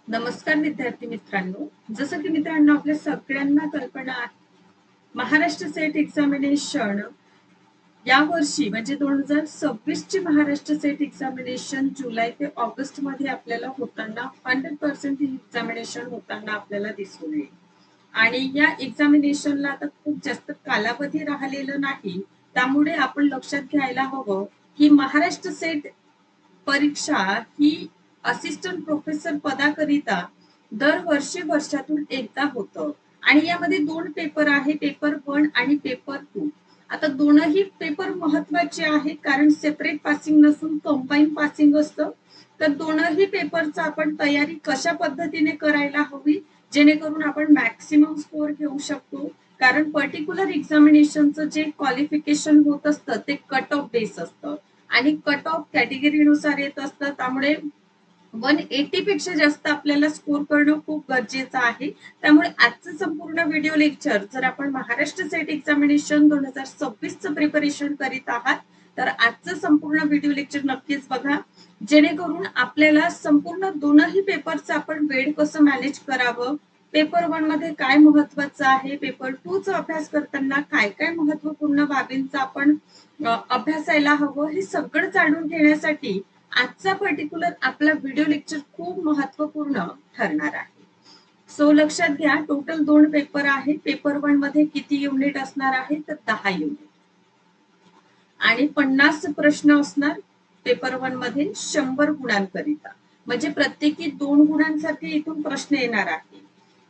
नमस्कार विद्यार्थी मित्रांनो. जसं की मित्रांनो आपल्या सगळ्यांना कल्पना आहे, महाराष्ट्र सेट एक्झामिनेशन या वर्षी म्हणजे 2026 ची महाराष्ट्र सेट एक्झामिनेशन जुलै ते ऑगस्ट मध्ये आपल्याला होताना 100% ही एक्झामिनेशन होताना आपल्याला दिसून येईल. आणि या एक्झामिनेशनला आता खूप जास्त कालावधी राहिलेला नाही, त्यामुळे आपण लक्षात घ्यायला हवं की महाराष्ट्र सेट परीक्षा ही असिस्टंट प्रोफेसर पदाकरिता दरवर्षी वर्षातून एकदा होतं आणि यामध्ये दोन पेपर आहे, पेपर 1 आणि पेपर 2. आता दोनही पेपर महत्वाचे आहेत कारण सेपरेट पासिंग नसून कंबाईन पासिंग असतं. तर दोनही पेपरचा आपण तयारी कशा पद्धतीने करायला हवी जेणेकरून आपण मॅक्सिमम स्कोअर घेऊ शकतो. कारण पर्टिक्युलर एक्झामिनेशनचं जे क्वालिफिकेशन होत असतं ते कट ऑफ बेस असतं आणि कट ऑफ कॅटेगरीनुसार येत असतं. त्यामुळे 180 पेक्षा जास्त आपल्याला स्कोर करणं खूप गरजेचं आहे. त्यामुळे आजचं संपूर्ण व्हिडिओ लेक्चर जर आपण महाराष्ट्र सेट एक्झामिनेशन 2026 चं प्रिपरेशन करीत आहात तर आजचं संपूर्ण व्हिडिओ लेक्चर नक्कीच बघा, जेणेकरून आपल्याला संपूर्ण दोनही पेपरचं आपण वेळ कसं मॅनेज करावं, पेपर 1 मध्ये काय महत्वाचं आहे, पेपर 2 चा अभ्यास करताना काय काय महत्वपूर्ण बाबींचा आपण अभ्यासायला हवं, हे सगळं जाणून घेण्यासाठी आजचा पर्टिक्युलर आपला व्हिडिओ लेक्चर खूप महत्वपूर्ण ठरणार आहे. सो लक्षात घ्या, टोटल 2 पेपर आहे. पेपर 1 मध्ये किती युनिट असणार आहे तर 10 युनिट आणि 50 प्रश्न असणार. पेपर 1 मध्ये 100 गुणांकरिता म्हणजे प्रत्येकी 2 गुणांसाठी इथून प्रश्न येणार आहे.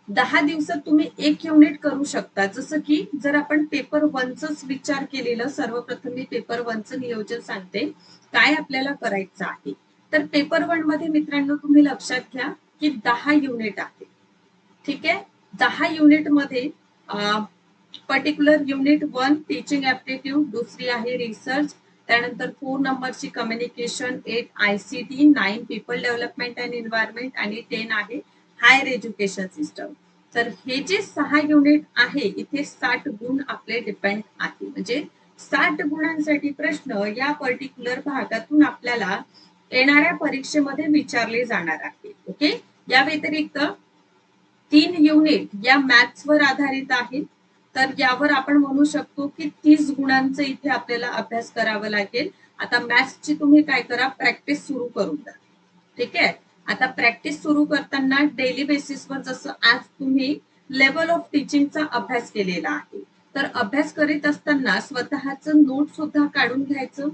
10 दिवसात तुम्ही एक युनिट करू शकता. जसं की जर आपण पेपर 1 च विचार केलेलं, सर्वप्रथम मी पेपर 1 चं नियोजन सांगते काय आपल्याला करायचं आहे. तर पेपर 1 मध्ये मित्रांनो तुम्ही लक्षात घ्या की 10 युनिट आहे. ठीक आहे, 10 युनिट मध्ये पर्टिक्युलर युनिट 1 टीचिंग ऍप्टिट्यूड, दुसरी आहे रिसर्च, त्यानंतर 4 नंबरची communication, 8 ICT, 9 people development and environment आणि 10 आहे हायर एज्युकेशन सिस्टम. तर हे जे 6 युनिट आहे इथे 60 गुण आपले डिपेंड आहे. म्हणजे 60 गुणांसाठी प्रश्न या पर्टिक्युलर भागातून आपल्याला येणाऱ्या परीक्षेमध्ये विचारले जाणार आहे. ओके, या व्यतिरिक्त 3 युनिट या मॅथ्सवर आधारित आहेत. तर यावर आपण म्हणू शकतो की 30 गुणांचं इथे आपल्याला अभ्यास करावा लागेल. आता मॅथ्सची तुम्ही काय करा, प्रॅक्टिस सुरू करून द्या. ठीक आहे, आता प्रॅक्टिस सुरू करताना डेली बेसिसवर जसं आज तुम्ही लेवल ऑफ टीचिंगचा अभ्यास केलेला आहे, तर अभ्यास करीत असताना स्वतःचं नोट सुद्धा काढून घ्यायचं.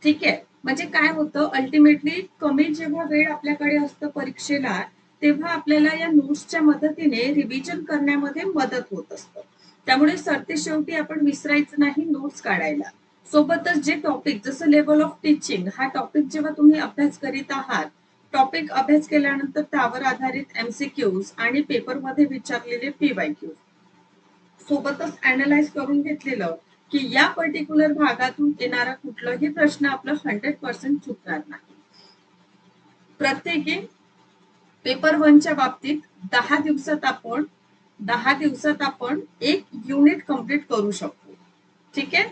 ठीक आहे, म्हणजे काय होतं, अल्टिमेटली कमी जेव्हा वेळ आपल्याकडे असतं परीक्षेला तेव्हा आपल्याला या नोट्सच्या मदतीने रिव्हिजन करण्यामध्ये मदत होत असतं. त्यामुळे सरतेशेवटी आपण विसरायचं नाही नोट्स काढायला. सोबतच जे टॉपिक जसं लेवल ऑफ टीचिंग हा टॉपिक जेव्हा तुम्ही अभ्यास करीत आहात, टॉपिक अभ्यास केल्यानंतर त्यावर आधारित MCQs आणि पेपरमध्ये विचारलेले PYQs सोबतच अनालाइज करून घेतलेलं की या पर्टिक्युलर भागातून येणारा कुठलाही प्रश्न आपलं 100% चुकणार नाही. प्रत्येकी पेपर 1 च्या बाबतीत 10 दिवसात आपण एक युनिट कंप्लीट करू शकतो. ठीक आहे,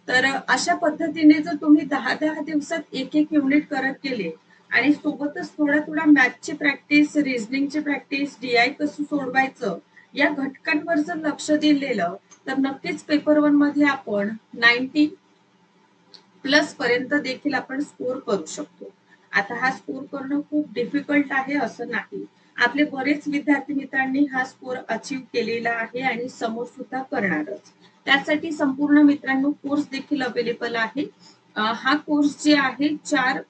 तर अशा पद्धतीने जर तुम्ही 10 दिवसात एक एक युनिट करत गेले आणि सोबतच थोडा मॅथची प्रॅक्टिस, रिझनिंगची प्रॅक्टिस, DI कसं सोडवायचं या घटकांवर जर लक्ष दिलेलं तर नक्कीच पेपर 1 मध्ये आपण 90 प्लस पर्यंत देखील आपण स्कोर करू शकतो. आता हा स्कोर करणं खूप डिफिकल्ट आहे असं नाही. आपले बरेच विद्यार्थी मित्रांनी हा स्कोर अचीव केलेला आहे आणि समोर सुद्धा करणारच. त्यासाठी संपूर्ण मित्रांनो कोर्स देखील अवेलेबल आहे. हा कोर्स जे आहे 4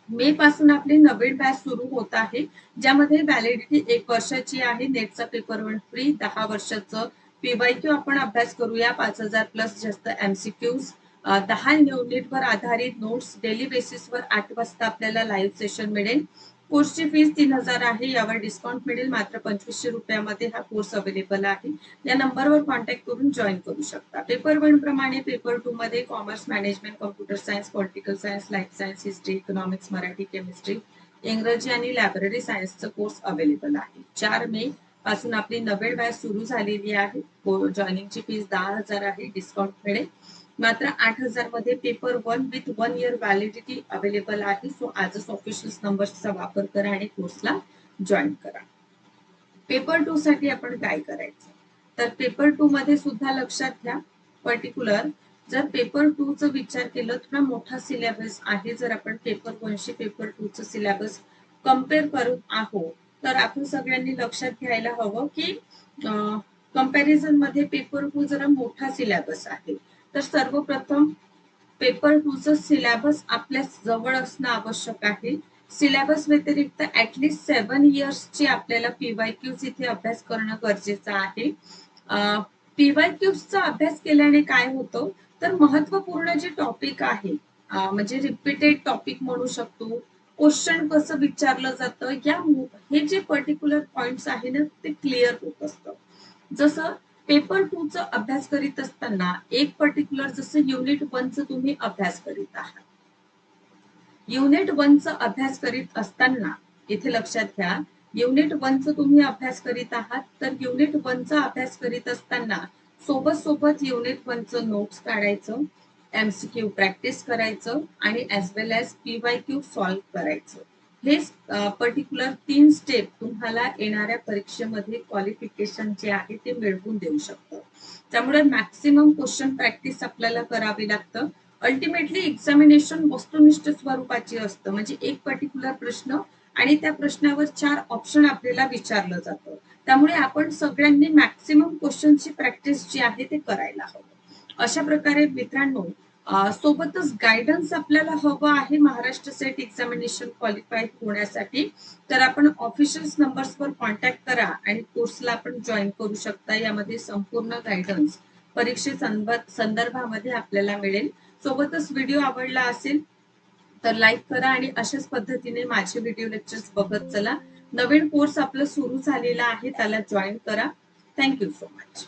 मे पासून आपली नवीन बॅच सुरू होत आहे, ज्यामध्ये व्हॅलिडिटी 1 वर्षाची आहे. नेटचा पेपर 1 फ्री, 10 वर्षाचं PYQ आपण अभ्यास करूया, 5000 प्लस जास्त MCQs, 10 युनिटवर आधारित नोट्स, डेली बेसिसवर 8 वाजता आपल्याला लाईव्ह सेशन मिळेल. कोर्सची फीस 3000 आहे, यावर डिस्काउंट मिळेल. मात्र 2500 रुपयामध्ये हा कोर्स अवेलेबल आहे. या नंबरवर कॉन्टॅक्ट करून जॉईन करू शकता. पेपर 1 प्रमाणे पेपर 2 मध्ये commerce, management, computer science, political science, life science, history, economics, Marathi, chemistry, इंग्रजी आणि लायब्ररी सायन्सचा कोर्स अवेलेबल आहे. 4 मे पासून आपली नवीन बॅच सुरू झालेली आहे. जॉईनिंगची फीस 10,000 आहे, डिस्काउंट मिळेल. मात्र 8,000 मध्ये paper 1 with 1 year validity available आहे. सो आजच ऑफिशियल नंबर्सचा वापर करा आणि कोर्सला जॉईन करा. पेपर 2 साठी आपण काय करायचं, तर पेपर 2 मध्ये सुद्धा लक्षात घ्या, पर्टिक्युलर जर पेपर 2 चा विचार केलं थोडा मोठा सिलेबस आहे. जर आपण पेपर 1 शी पेपर 2 चा सिलेबस कम्पेअर करत आहोत तर आपण सगळ्यांनी लक्षात घ्यायला हवं की कंपॅरिझन मध्ये पेपर 2 जरा मोठा सिलेबस आहे. तर सर्वप्रथम पेपर 2 चा सिलेबस आपल्या जवळ असणं आवश्यक आहे. सिलेबस व्यतिरिक्त ऍटलीस्ट 7 इयर्सची आपल्याला पीवायक्यूज इथे अभ्यास करणं गरजेचं आहे. पीवायक्यूजचा अभ्यास केल्याने काय होतं, तर महत्वपूर्ण जे टॉपिक आहे म्हणजे रिपीटेड टॉपिक म्हणू शकतो, क्वेश्चन कसं विचारलं जातं, हे जे पर्टिक्युलर पॉइंट्स आहे ना ते क्लिअर होत असतं. जसं पेपर 2 चा अभ्यास करीत असताना एक पर्टिक्युलर जसं युनिट 1 चा तुम्ही अभ्यास करीत आहात. युनिट 1 चा अभ्यास करीत असताना इथे लक्षात घ्या, युनिट 1 चा तुम्ही अभ्यास करीत आहात तर युनिट 1 चा अभ्यास करीत असताना सोबत सोबत युनिट 1 चं नोट्स काढायचं, एमसीक्यू प्रॅक्टिस करायचं आणि ऍज वेल एज पीवायक्यू सॉल्व्ह करायचं. हे पर्टिक्युलर 3 स्टेप तुम्हाला येणाऱ्या परीक्षेमध्ये क्वालिफिकेशन जे आहे ते मिळवून देऊ शकतं. त्यामुळे मॅक्सिमम क्वेश्चन प्रॅक्टिस आपल्याला करावी लागतं. अल्टिमेटली एक्झामिनेशन वस्तुनिष्ठ स्वरूपाची असतं, म्हणजे एक पर्टिक्युलर प्रश्न आणि त्या प्रश्नावर 4 ऑप्शन आपल्याला विचारलं जातं. त्यामुळे आपण सगळ्यांनी मॅक्सिमम क्वेश्चनची प्रॅक्टिस जी आहे ते करायला हवं. अशा प्रकारे मित्रांनो सोबतच गायडन्स आपल्याला हवं आहे महाराष्ट्र सेट एक्झामिनेशन क्वालिफाय होण्यासाठी. तर आपण ऑफिशियल नंबर्सवर कॉन्टॅक्ट करा आणि कोर्सला आपण जॉईन करू शकता. यामध्ये संपूर्ण गायडन्स परीक्षे संदर्भामध्ये आपल्याला मिळेल. सोबतच व्हिडिओ आवडला असेल तर लाईक करा आणि अशाच पद्धतीने माझे व्हिडिओ लेक्चर्स बघत चला. नवीन कोर्स आपला सुरू झालेला आहे, त्याला जॉईन करा. Thank you so much.